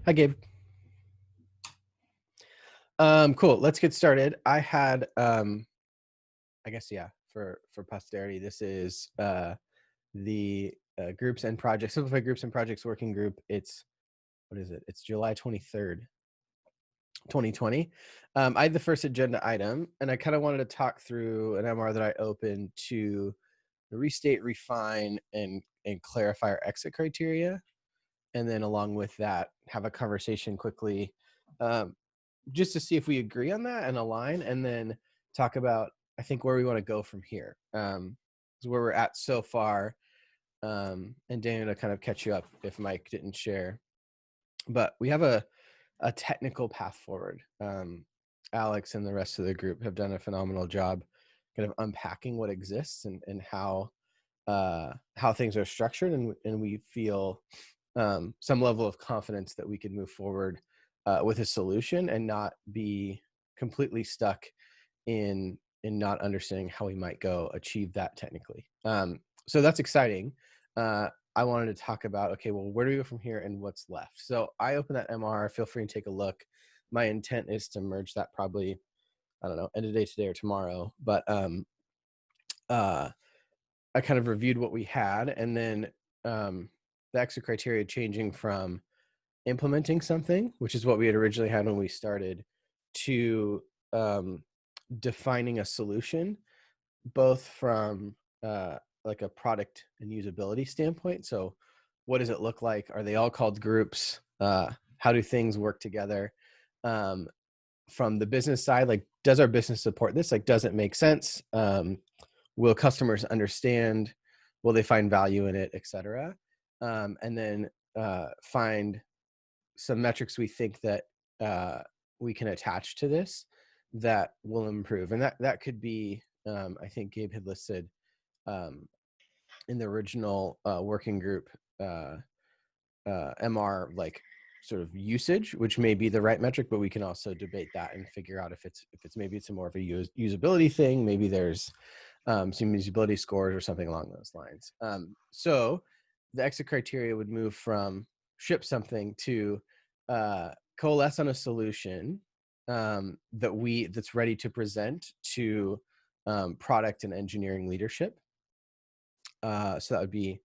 Hi, Gabe. Cool. Let's get started. I had, I guess, yeah, for posterity, this is the groups and projects, Simplified Groups and Projects Working Group. It's, what is it? It's July 23rd, 2020. I had the first agenda item, and I kind of wanted to talk through an MR that I opened to restate, refine, and clarify our exit criteria. And then along with that, have a conversation quickly, just to see if we agree on that and align, and then talk about, I think, where we want to go from here. Is where we're at so far. And Daniel, to kind of catch you up if Mike didn't share. But we have a technical path forward. Alex and the rest of the group have done a phenomenal job kind of unpacking what exists and how things are structured. And we feel some level of confidence that we can move forward with a solution and not be completely stuck in not understanding how we might go achieve that technically. So that's exciting. I wanted to talk about, okay, well, where do we go from here and what's left? So I open that MR, feel free to take a look. My intent is to merge that probably, I don't know, end of day today or tomorrow. But I kind of reviewed what we had, and then the exit criteria changing from implementing something, which is what we had originally had when we started, to defining a solution, both from like a product and usability standpoint. So what does it look like? Are they all called groups? How do things work together? From the business side, like, does our business support this? Like, does it make sense? Will customers understand? Will they find value in it, et cetera? And then find some metrics we think that we can attach to this that will improve. And that could be, I think Gabe had listed in the original working group MR, like sort of usage, which may be the right metric, but we can also debate that and figure out if it's maybe it's a more of a usability thing. Maybe there's some usability scores or something along those lines. So the exit criteria would move from ship something to coalesce on a solution that's ready to present to product and engineering leadership. So that would be,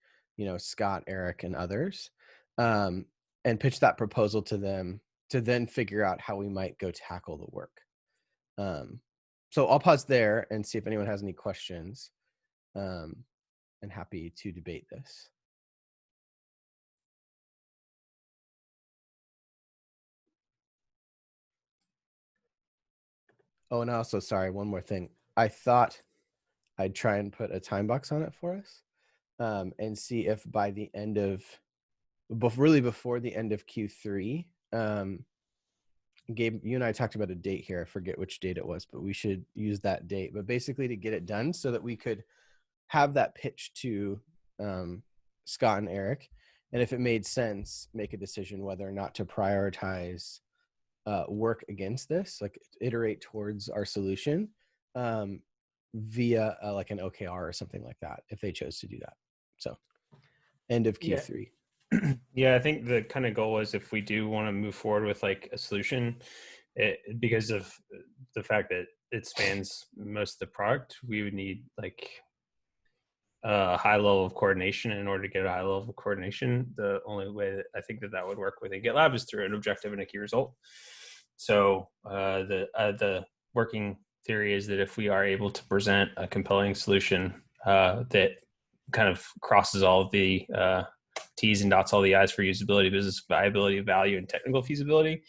Scott, Eric, and others, and pitch that proposal to them to then figure out how we might go tackle the work. So I'll pause there and see if anyone has any questions, and happy to debate this. Oh, and also, sorry, one more thing. I thought I'd try and put a time box on it for us, and see if by the end of, before the end of Q3, Gabe, you and I talked about a date here. I forget which date it was, but we should use that date. But basically to get it done so that we could have that pitch to Scott and Eric. And if it made sense, make a decision whether or not to prioritize work against this, like iterate towards our solution via like an OKR or something like that, if they chose to do that. So end of Q3. Yeah, I think the kind of goal is, if we do want to move forward with like a solution, because of the fact that it spans most of the product, we would need like a high level of coordination. In order to get a high level of coordination, the only way that I think that would work within GitLab is through an objective and a key result. So the working theory is that if we are able to present a compelling solution that kind of crosses all of the T's and dots all the I's for usability, business viability, value, and technical feasibility,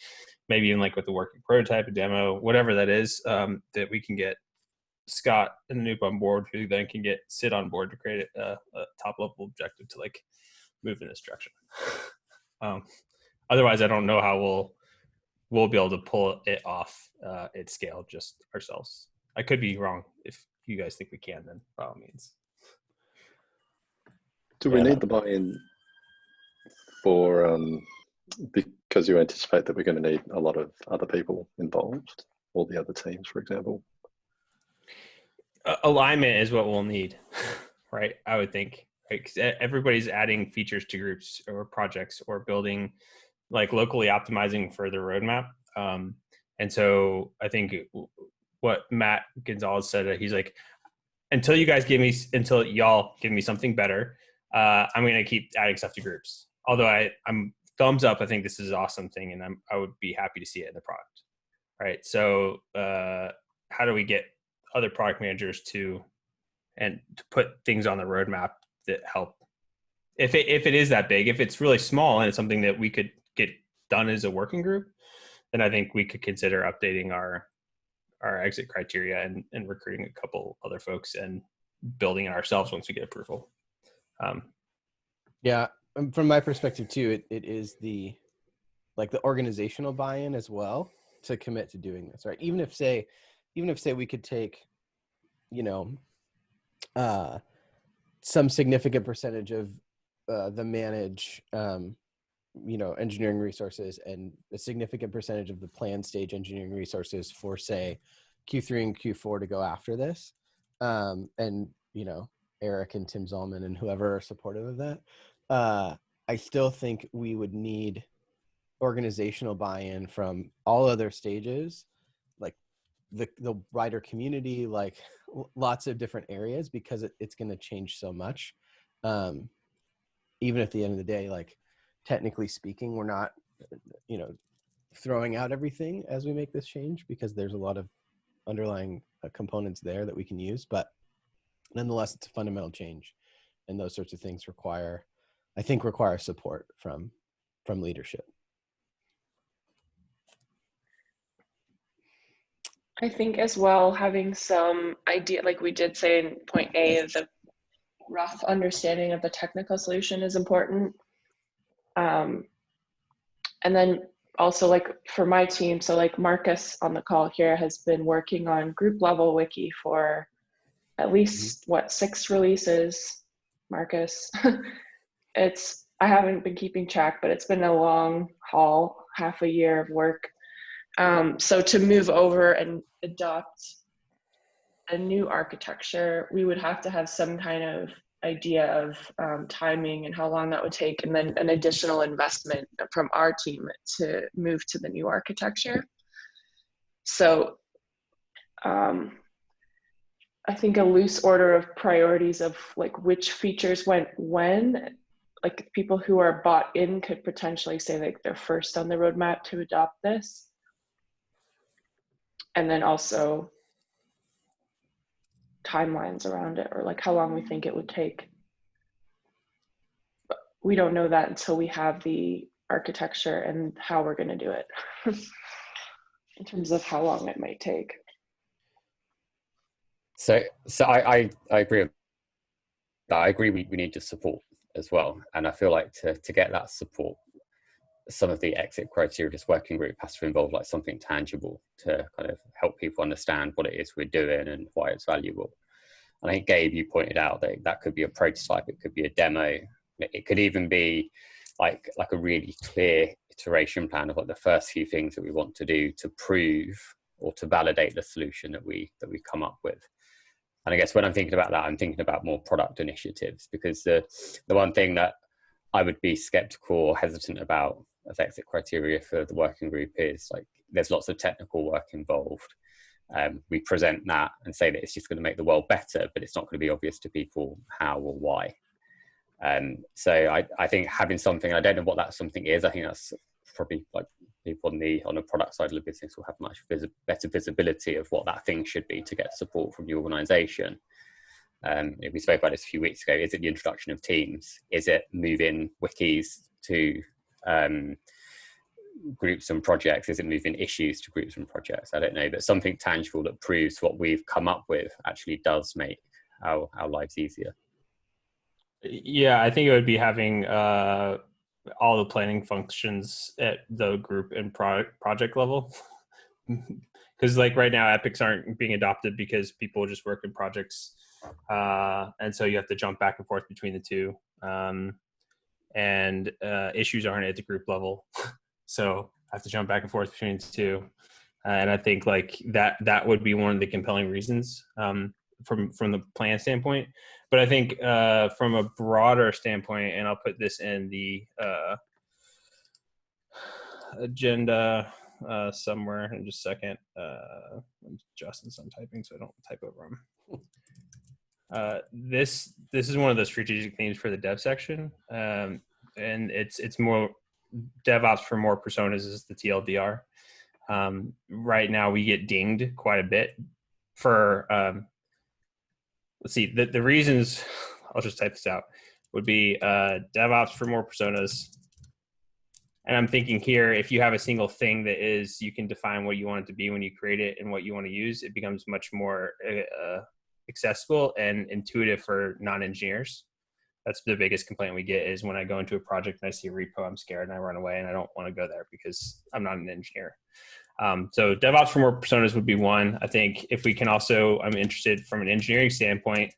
maybe even like with the working prototype, a demo, whatever that is, that we can get Scott and Anoop on board, who then can get Sid on board to create a top level objective to like move in this direction. Otherwise, I don't know how we'll be able to pull it off at scale just ourselves. I could be wrong. If you guys think we can, then by all means. Do we need the buy-in for because you anticipate that we're going to need a lot of other people involved, all the other teams, for example? Alignment is what we'll need, right? I would think, right? 'Cause everybody's adding features to groups or projects or building like locally optimizing for the roadmap. And so I think what Matt Gonzalez said, he's like, until y'all give me something better, I'm going to keep adding stuff to groups. Although I'm thumbs up. I think this is an awesome thing, and I would be happy to see it in the product. Right. So how do we get other product managers to put things on the roadmap that help? If it is that big, if it's really small and it's something that we could get done as a working group, then I think we could consider updating our exit criteria and recruiting a couple other folks and building it ourselves once we get approval. Yeah, from my perspective too, it is the organizational buy-in as well to commit to doing this, right? Even if say we could take, some significant percentage of the manage, engineering resources and a significant percentage of the plan stage engineering resources for say Q3 and Q4 to go after this. And, Eric and Tim Zalman and whoever are supportive of that. I still think we would need organizational buy-in from all other stages, like the wider community, like lots of different areas, because it's going to change so much. Even at the end of the day, like technically speaking, we're not, throwing out everything as we make this change, because there's a lot of underlying components there that we can use, but nonetheless, it's a fundamental change, and those sorts of things require support from leadership. I think as well, having some idea, like we did say in point A, the rough understanding of the technical solution is important. And then also, like for my team, so like Marcus on the call here has been working on group level wiki for at least 6 releases, Marcus. I haven't been keeping track, but it's been a long haul, half a year of work. So to move over and adopt a new architecture, we would have to have some kind of idea of timing and how long that would take, and then an additional investment from our team to move to the new architecture. So I think a loose order of priorities of like which features went when, like people who are bought in could potentially say like they're first on the roadmap to adopt this. And then also timelines around it, or like how long we think it would take. But we don't know that until we have the architecture and how we're going to do it in terms of how long it might take. So I agree with that. I agree we need to support as well. And I feel like to get that support, some of the exit criteria of this working group has to involve like something tangible to kind of help people understand what it is we're doing and why it's valuable. And I think, Gabe, you pointed out that could be a prototype, it could be a demo, it could even be like a really clear iteration plan of like the first few things that we want to do to prove or to validate the solution that we come up with. And I guess when I'm thinking about that, I'm thinking about more product initiatives, because the one thing that I would be skeptical or hesitant about as exit criteria for the working group is like there's lots of technical work involved. We present that and say that it's just going to make the world better, but it's not going to be obvious to people how or why. So I think having something, I don't know what that something is. I think that's probably like people on the product side of the business will have much better visibility of what that thing should be to get support from the organization. We spoke about this a few weeks ago. Is it the introduction of teams? Is it moving wikis to groups and projects? Is it moving issues to groups and projects? I don't know, but something tangible that proves what we've come up with actually does make our lives easier. Yeah, I think it would be having all the planning functions at the group and project level. Because like right now, epics aren't being adopted because people just work in projects. And so you have to jump back and forth between the two. And issues aren't at the group level. So I have to jump back and forth between the two. And I think like that would be one of the compelling reasons from the plan standpoint. But I think from a broader standpoint, and I'll put this in the agenda somewhere in just a second. Justin's on typing, so I don't type over him. This is one of the strategic themes for the dev section, and it's more DevOps for more personas is the TLDR. Right now, we get dinged quite a bit for let's see, the reasons. I'll just type this out. Would be DevOps for more personas. And I'm thinking here, if you have a single thing that is, you can define what you want it to be when you create it and what you want to use, it becomes much more accessible and intuitive for non-engineers. That's the biggest complaint we get is when I go into a project and I see a repo, I'm scared and I run away and I don't want to go there because I'm not an engineer. So DevOps for more personas would be one. I think if we can also, I'm interested from an engineering standpoint,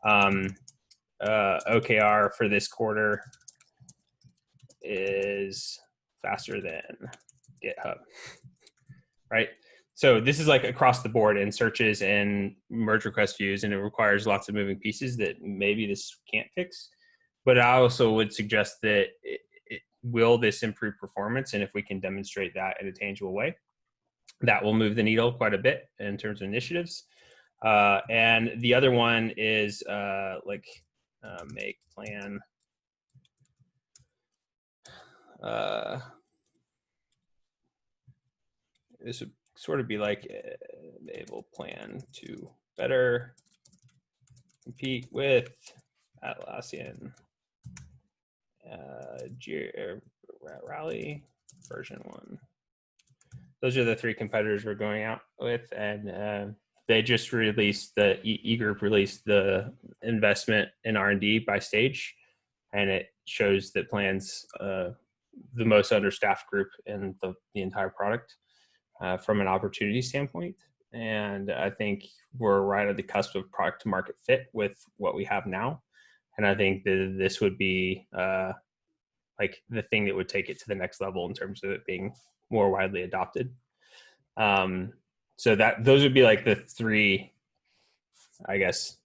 OKR for this quarter is faster than GitHub, right? So this is like across the board in searches and merge request views, and it requires lots of moving pieces that maybe this can't fix. But I also would suggest that will this improve performance? And if we can demonstrate that in a tangible way, that will move the needle quite a bit in terms of initiatives. And the other one is make plan. This would sort of be like enable plan to better compete with Atlassian Rally version 1. Those are the 3 competitors we're going out with, and they just released, the E-Group released the investment in R&D by stage, and it shows that Plan's the most understaffed group in the entire product from an opportunity standpoint. And I think we're right at the cusp of product to market fit with what we have now. And I think that this would be like the thing that would take it to the next level in terms of it being more widely adopted. So those would be like the 3, I guess,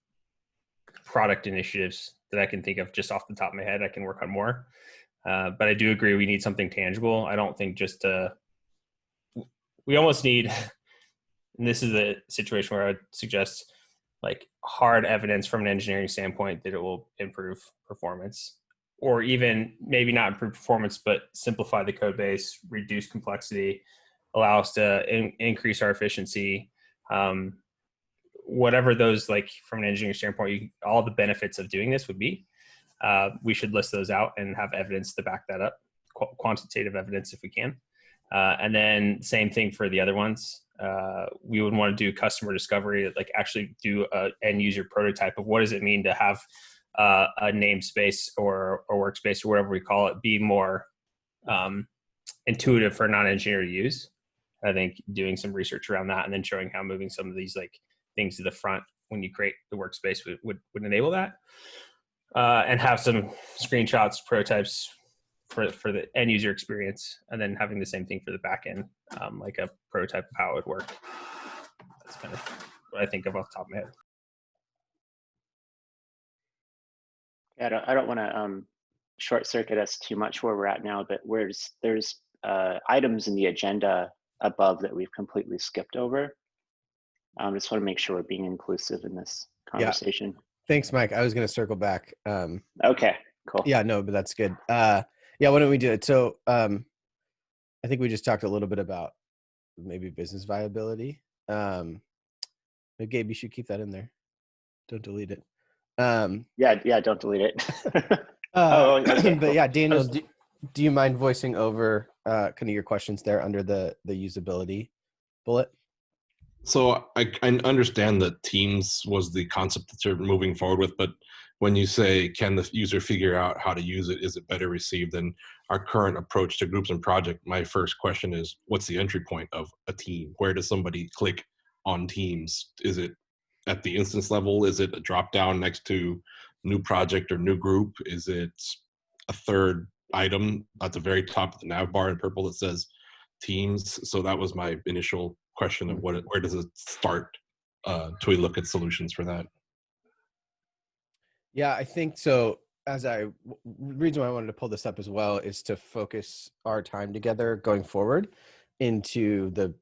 product initiatives that I can think of just off the top of my head. I can work on more. But I do agree we need something tangible. I don't think just we almost need, and this is a situation where I would suggest like hard evidence from an engineering standpoint that it will improve performance, or even maybe not improve performance, but simplify the code base, reduce complexity, allow us to increase our efficiency. Whatever those, like from an engineering standpoint, all the benefits of doing this would be, we should list those out and have evidence to back that up, quantitative evidence if we can. And then same thing for the other ones. We would want to do customer discovery, like actually do a end user prototype of what does it mean to have a namespace or workspace or whatever we call it be more intuitive for a non-engineer to use. I think doing some research around that and then showing how moving some of these like things to the front when you create the workspace would enable that. And have some screenshots, prototypes for the end user experience, and then having the same thing for the back end, like a prototype of how it would work. That's kind of what I think of off the top of my head. Yeah, I don't want to short circuit us too much where we're at now, but there's items in the agenda above that we've completely skipped over. Just want to make sure we're being inclusive in this conversation. Yeah. Thanks, Mike. I was going to circle back. Okay, cool. Yeah, no, but that's good. Yeah, why don't we do it? So I think we just talked a little bit about maybe business viability. But Gabe, you should keep that in there. Don't delete it. Yeah, don't delete it. Okay, but yeah, Daniel, do you mind voicing over kind of your questions there under the usability bullet? So I understand that Teams was the concept that you're moving forward with, but when you say, can the user figure out how to use it, is it better received than our current approach to groups and project? My first question is, what's the entry point of a team? Where does somebody click on Teams? Is it at the instance level? Is it a drop down next to new project or new group? Is it a third item at the very top of the nav bar in purple that says Teams? So that was my initial question of where does it start to we look at solutions for that? Yeah, I think so. reason why I wanted to pull this up as well is to focus our time together going forward into the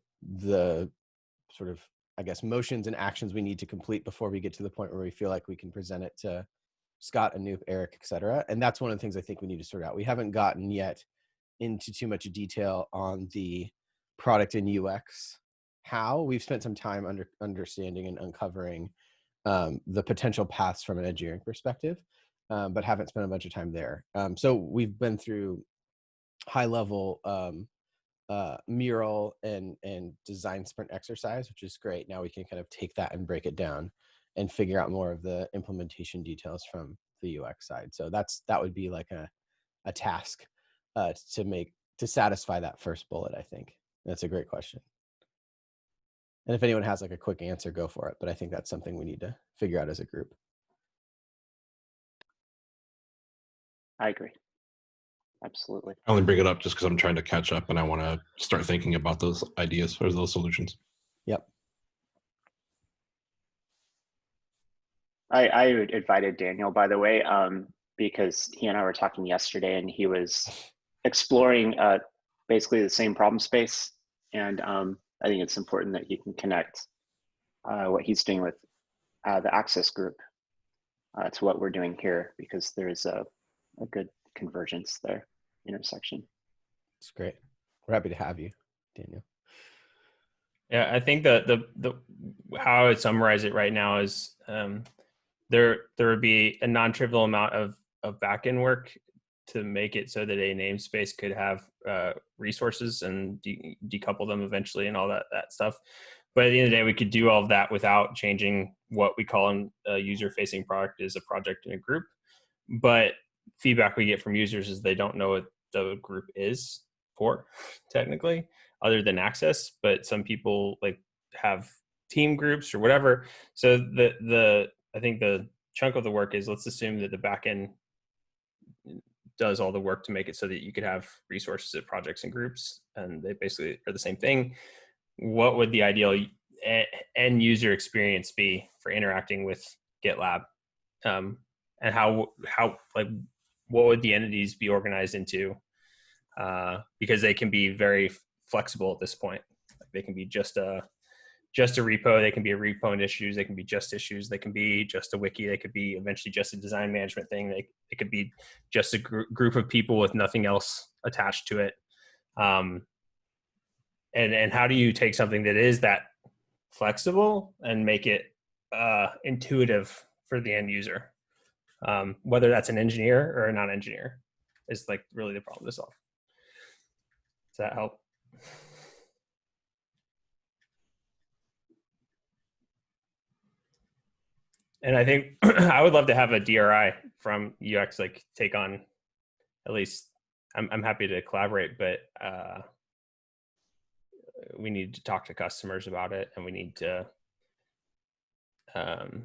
sort of, I guess, motions and actions we need to complete before we get to the point where we feel like we can present it to Scott, Anoop, Eric, et cetera. And that's one of the things I think we need to sort out. We haven't gotten yet into too much detail on the product and UX. How we've spent some time understanding and uncovering the potential paths from an engineering perspective, but haven't spent a bunch of time there. So we've been through high level mural and design sprint exercise, which is great. Now we can kind of take that and break it down and figure out more of the implementation details from the UX side. So that would be like a task to satisfy that first bullet, I think. That's a great question. And if anyone has like a quick answer, go for it. But I think that's something we need to figure out as a group. I agree. Absolutely. I only bring it up just because I'm trying to catch up and I want to start thinking about those ideas or those solutions. Yep. I invited Daniel, by the way, because he and I were talking yesterday and he was exploring basically the same problem space. And I think it's important that he can connect what he's doing with the Access group to what we're doing here, because there's a good convergence there, intersection. It's great. We're happy to have you, Daniel. Yeah, I think the how I would summarize it right now is there would be a non-trivial amount of back-end work to make it so that a namespace could have resources and decouple them eventually and all that stuff. But at the end of the day, we could do all of that without changing what we call a user-facing product is a project in a group. But feedback we get from users is they don't know what the group is for, technically, other than Access. But some people like have team groups or whatever. So I think the chunk of the work is, let's assume that the backend does all the work to make it so that you could have resources at projects and groups, and they basically are the same thing. What would the ideal end user experience be for interacting with GitLab? And how like what would the entities be organized into? Because they can be very flexible at this point. Like they can be just a repo, they can be a repo and issues, they can be just issues, they can be just a wiki, they could be eventually just a design management thing, it could be just a group of people with nothing else attached to it. And how do you take something that is that flexible and make it intuitive for the end user? Whether that's an engineer or a non-engineer is like really the problem to solve. Does that help? And I think I would love to have a DRI from UX like take on, at least I'm happy to collaborate, but we need to talk to customers about it, and we need to kind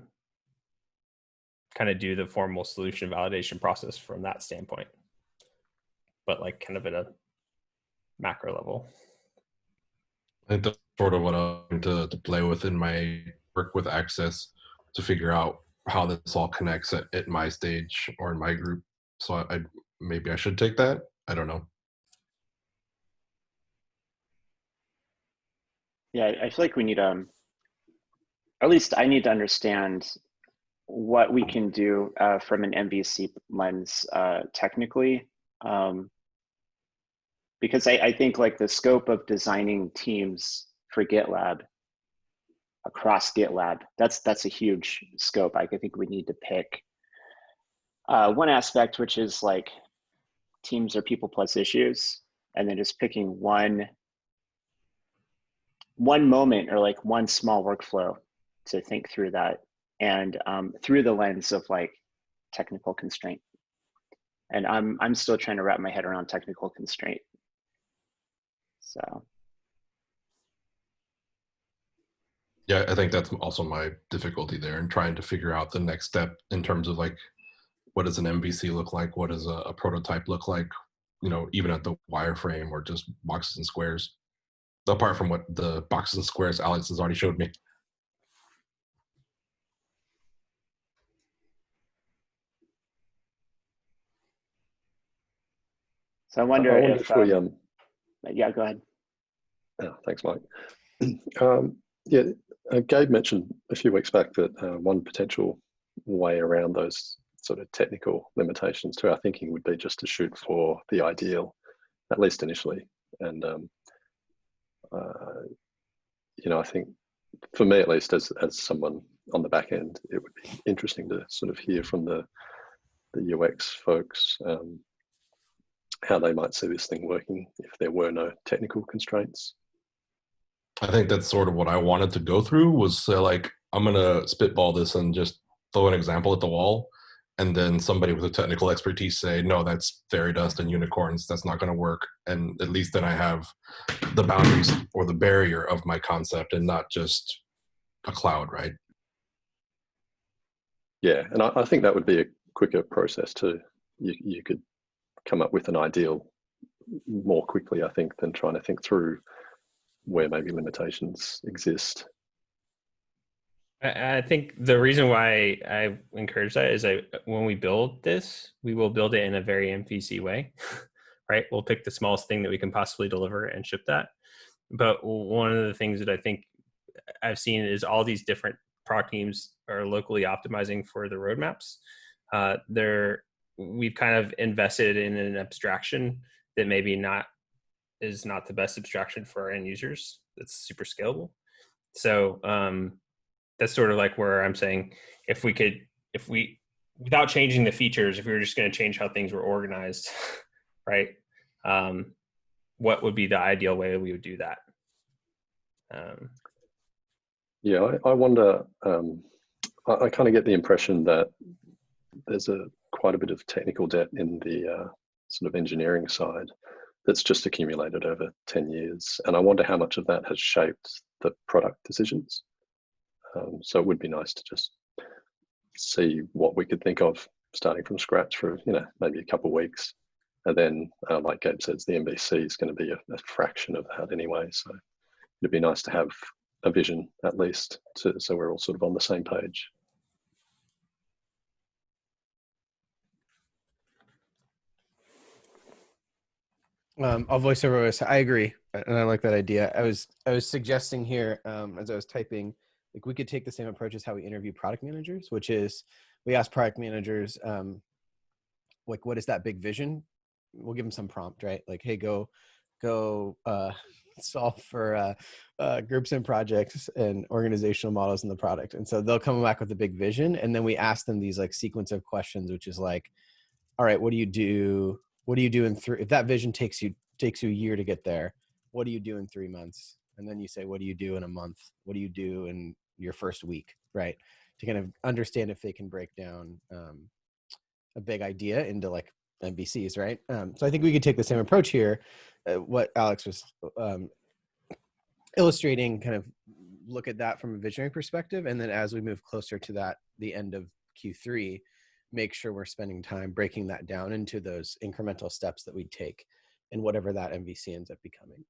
of do the formal solution validation process from that standpoint, but like kind of at a macro level. I think that's sort of what I'm to play with in my work with Access, to figure out how this all connects at my stage or in my group. So maybe I should take that. I don't know. Yeah, I feel like we need or at least I need to understand what we can do from an MVC lens technically, because I think like the scope of designing teams for GitLab across GitLab, that's a huge scope. I think we need to pick one aspect, which is like teams are people plus issues, and then just picking one moment or like one small workflow to think through that, and through the lens of like technical constraint. And I'm still trying to wrap my head around technical constraint. So. Yeah, I think that's also my difficulty there, in trying to figure out the next step in terms of like, what does an MVC look like? What does a prototype look like? Even at the wireframe or just boxes and squares, apart from what the boxes and squares Alex has already showed me. So I wonder I wonder if, if we yeah, go ahead. thanks, Mike. Yeah, Gabe mentioned a few weeks back that one potential way around those sort of technical limitations to our thinking would be just to shoot for the ideal, at least initially. And I think for me, at least, as someone on the back end, it would be interesting to sort of hear from the UX folks how they might see this thing working if there were no technical constraints. I think that's sort of what I wanted to go through, was say, like, I'm going to spitball this and just throw an example at the wall. And then somebody with a technical expertise say, no, that's fairy dust and unicorns. That's not going to work. And at least then I have the boundaries or the barrier of my concept and not just a cloud, right? Yeah, and I think that would be a quicker process too. You could come up with an ideal more quickly, I think, than trying to think through where maybe limitations exist. I think the reason why I encourage that is when we build this, we will build it in a very MVC way, right? We'll pick the smallest thing that we can possibly deliver and ship that. But one of the things that I think I've seen is all these different product teams are locally optimizing for the roadmaps. We've kind of invested in an abstraction that maybe is not the best abstraction for our end users. That's super scalable. So that's sort of like where I'm saying, if we, without changing the features, if we were just going to change how things were organized, right? What would be the ideal way that we would do that? Yeah, I wonder, I kind of get the impression that there's quite a bit of technical debt in the sort of engineering side that's just accumulated over 10 years. And I wonder how much of that has shaped the product decisions. So it would be nice to just see what we could think of starting from scratch for, maybe a couple of weeks. And then, like Gabe says, the MVC is going to be a fraction of that anyway. So it'd be nice to have a vision, at least, so we're all sort of on the same page. I'll voice over this. I agree, and I like that idea. I was suggesting here, as I was typing, like, we could take the same approach as how we interview product managers, which is we ask product managers, like, what is that big vision? We'll give them some prompt, right? Like, hey, go solve for groups and projects and organizational models in the product. And so they'll come back with a big vision, and then we ask them these like sequence of questions, which is like, all right, what do you do? What do you do in if that vision takes you a year to get there? What do you do in 3 months? And then you say, what do you do in a month? What do you do in your first week, right? To kind of understand if they can break down a big idea into like MVCs, right? So I think we could take the same approach here. What Alex was illustrating, kind of look at that from a visionary perspective. And then as we move closer to the end of Q3, make sure we're spending time breaking that down into those incremental steps that we take and whatever that MVC ends up becoming.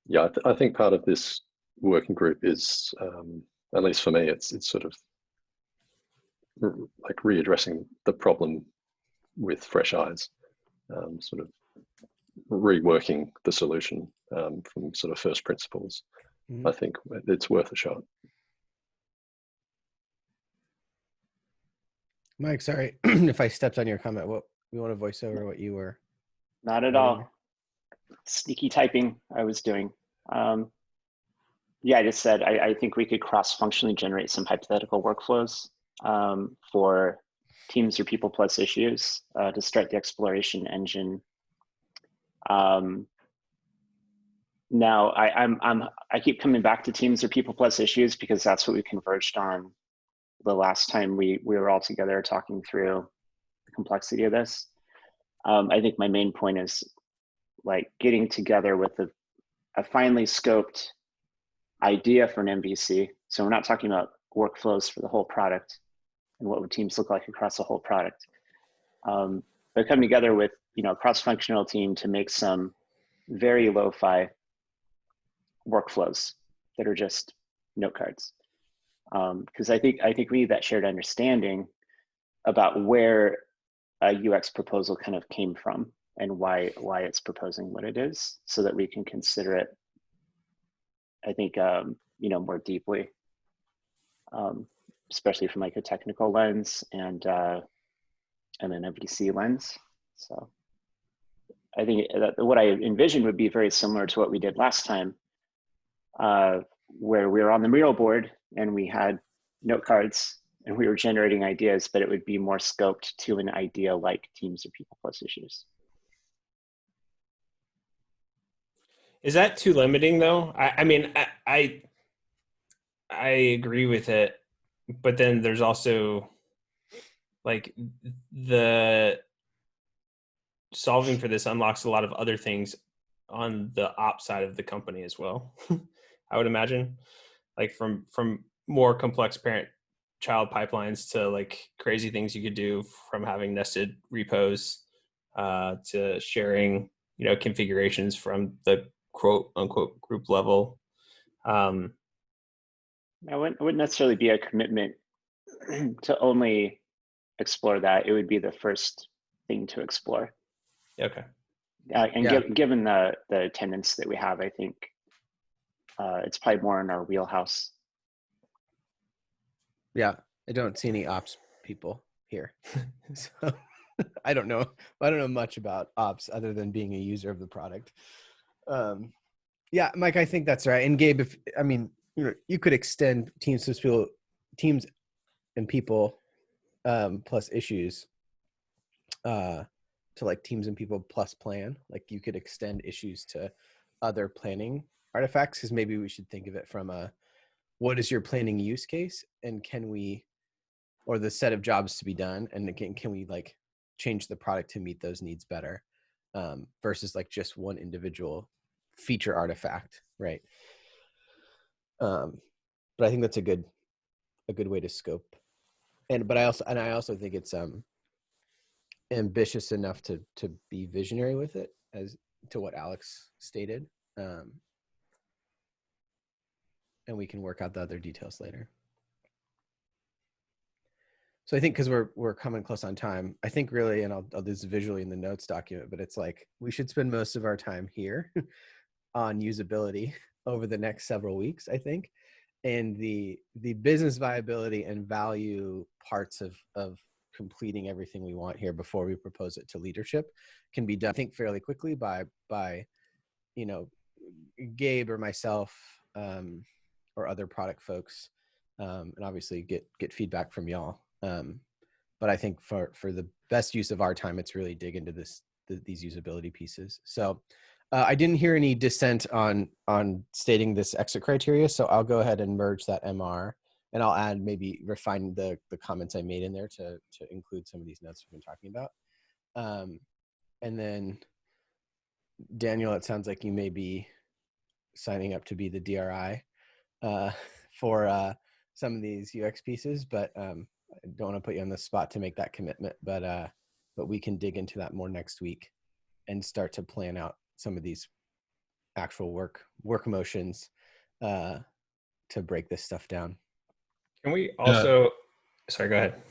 Yeah, I think part of this working group is, at least for me, it's sort of like readdressing the problem with fresh eyes, sort of reworking the solution from sort of first principles. Mm-hmm. I think it's worth a shot. Mike, sorry if I stepped on your comment. What you want to voice over what you were? Not at all. Sneaky typing I was doing. Yeah, I just said I think we could cross-functionally generate some hypothetical workflows for teams or people plus issues to start the exploration engine. Now I keep coming back to teams or people plus issues because that's what we converged on the last time we were all together talking through the complexity of this. I think my main point is like getting together with a finely scoped idea for an MVC. So we're not talking about workflows for the whole product and what would teams look like across the whole product. But come together with a cross-functional team to make some very lo-fi workflows that are just note cards. Because I think we need that shared understanding about where UX proposal kind of came from and why it's proposing what it is, so that we can consider it, I think, more deeply, especially from like a technical lens and an MVC lens. So I think that what I envisioned would be very similar to what we did last time, where we were on the Miro board and we had note cards and we were generating ideas, but it would be more scoped to an idea like teams or people plus issues. Is that too limiting though? I mean, I agree with it, but then there's also like the solving for this unlocks a lot of other things on the ops side of the company as well. I would imagine, like from more complex parent-child pipelines to like crazy things you could do, from having nested repos to sharing, configurations from the quote unquote group level. I wouldn't necessarily be a commitment to only explore that. It would be the first thing to explore. Okay. Given the attendance that we have, I think it's probably more in our wheelhouse. Yeah, I don't see any ops people here, so I don't know much about ops other than being a user of the product. Yeah, Mike, I think that's right. And Gabe, you could extend teams and people plus issues to like teams and people plus plan. Like you could extend issues to other planning artifacts, because maybe we should think of it from what is your planning use case, and or the set of jobs to be done, and again, can we like change the product to meet those needs better, versus like just one individual feature artifact, right? But I think that's a good way to scope. I also think it's ambitious enough to be visionary with it, as to what Alex stated, and we can work out the other details later. So I think, because we're coming close on time, I think really, and I'll do this visually in the notes document, but it's like we should spend most of our time here on usability over the next several weeks, I think. And the business viability and value parts of completing everything we want here before we propose it to leadership can be done, I think, fairly quickly by Gabe or myself, or other product folks, and obviously get feedback from y'all. But I think for the best use of our time, it's really dig into these usability pieces. So I didn't hear any dissent on stating this exit criteria, so I'll go ahead and merge that MR, and I'll add, maybe refine the comments I made in there to include some of these notes we've been talking about. And then Daniel, it sounds like you may be signing up to be the DRI for some of these UX pieces, but I don't want to put you on the spot to make that commitment, but we can dig into that more next week and start to plan out some of these actual work motions to break this stuff down. Can we also, sorry, go ahead.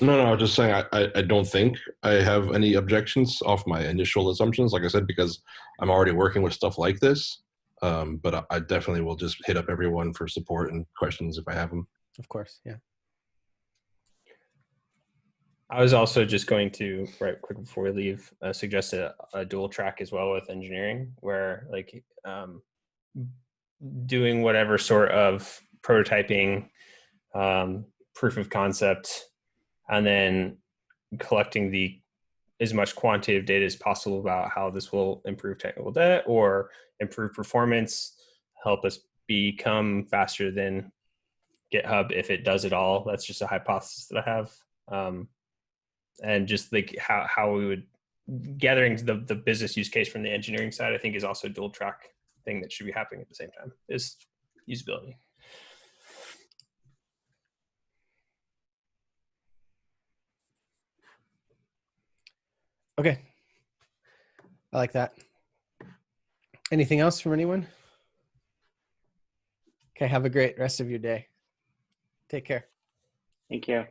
No, I was just saying, I don't think I have any objections off my initial assumptions, like I said, because I'm already working with stuff like this. But I definitely will just hit up everyone for support and questions if I have them. Of course, yeah. I was also just going to, right quick before we leave, suggest a dual track as well with engineering, where like doing whatever sort of prototyping, proof of concept, and then collecting as much quantitative data as possible about how this will improve technical debt or improve performance, help us become faster than GitHub if it does it all. That's just a hypothesis that I have. And just like how we would, gathering the business use case from the engineering side, I think is also a dual track thing that should be happening at the same time, is usability. Okay. I like that. Anything else from anyone? Okay, have a great rest of your day. Take care. Thank you.